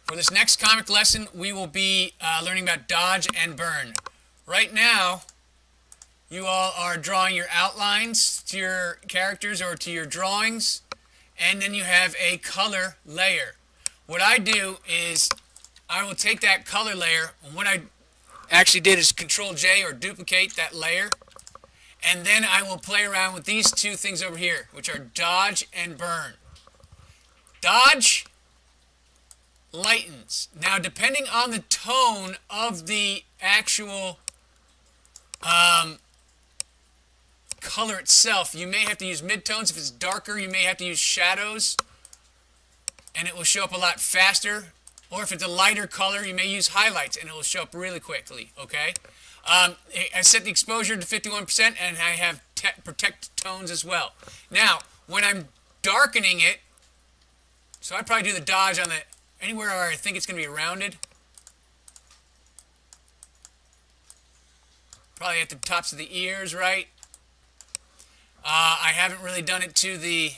For this next comic lesson, we will be learning about dodge and burn. Right now, you all are drawing your outlines to your characters or to your drawings, and then you have a color layer. What I do is I will take that color layer, and what I actually did is Control J or duplicate that layer, and then I will play around with these two things over here, which are dodge and burn. Dodge lightens. Now, depending on the tone of the actual color itself, you may have to use midtones. If it's darker, you may have to use shadows, and it will show up a lot faster. Or if it's a lighter color, you may use highlights, and it will show up really quickly, okay? I set the exposure to 51%, and I have protect tones as well. Now, when I'm darkening it, so I probably do the dodge on the anywhere where I think it's going to be rounded. Probably at the tops of the ears, right? I haven't really done it to the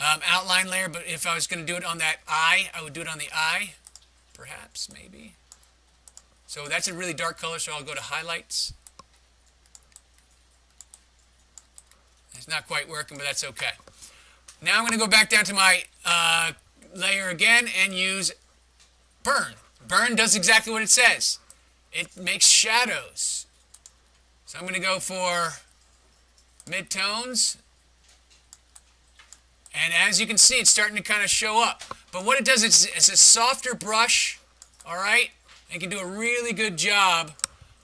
outline layer, but if I was going to do it on that eye, I would do it on the eye, perhaps, maybe. So that's a really dark color, so I'll go to highlights. It's not quite working, but that's okay. Now I'm going to go back down to my layer again and use burn. Burn does exactly what it says. It makes shadows. So I'm going to go for midtones. And as you can see, it's starting to kind of show up. But what it does is it's a softer brush, all right? It can do a really good job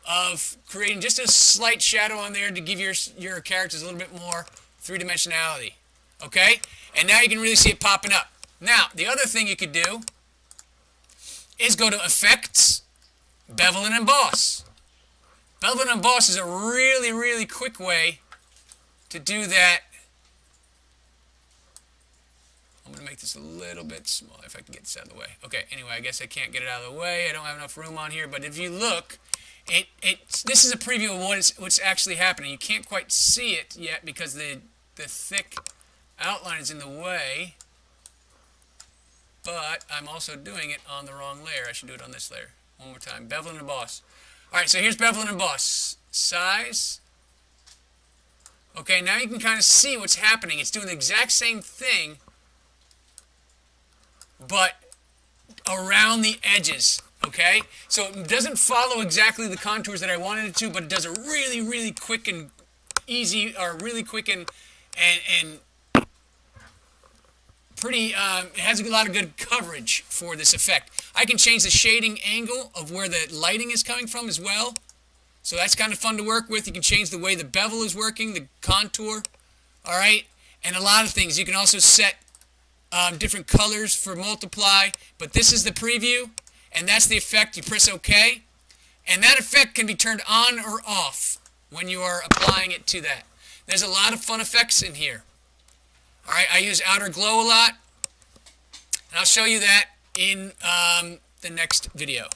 of creating just a slight shadow on there to give your characters a little bit more three-dimensionality, okay? And now you can really see it popping up. Now, the other thing you could do is go to Effects, Bevel and Emboss. Bevel and Emboss is a really, really quick way to do that. I'm going to make this a little bit smaller if I can get this out of the way. Okay, anyway, I guess I can't get it out of the way. I don't have enough room on here. But if you look, this is a preview of what's actually happening. You can't quite see it yet because the thick outline is in the way. But I'm also doing it on the wrong layer. I should do it on this layer. One more time. Bevel and Emboss. All right, so here's Bevel and Emboss. Size. Okay, now you can kind of see what's happening. It's doing the exact same thing, but around the edges, okay? So it doesn't follow exactly the contours that I wanted it to, but it does a really, really quick and easy, or really quick and pretty, it has a lot of good coverage for this effect. I can change the shading angle of where the lighting is coming from as well. So that's kind of fun to work with. You can change the way the bevel is working, the contour, all right? And a lot of things. You can also set different colors for multiply, but this is the preview, and that's the effect. You press OK, and that effect can be turned on or off when you are applying it to that. There's a lot of fun effects in here. All right, I use outer glow a lot, and I'll show you that in the next video.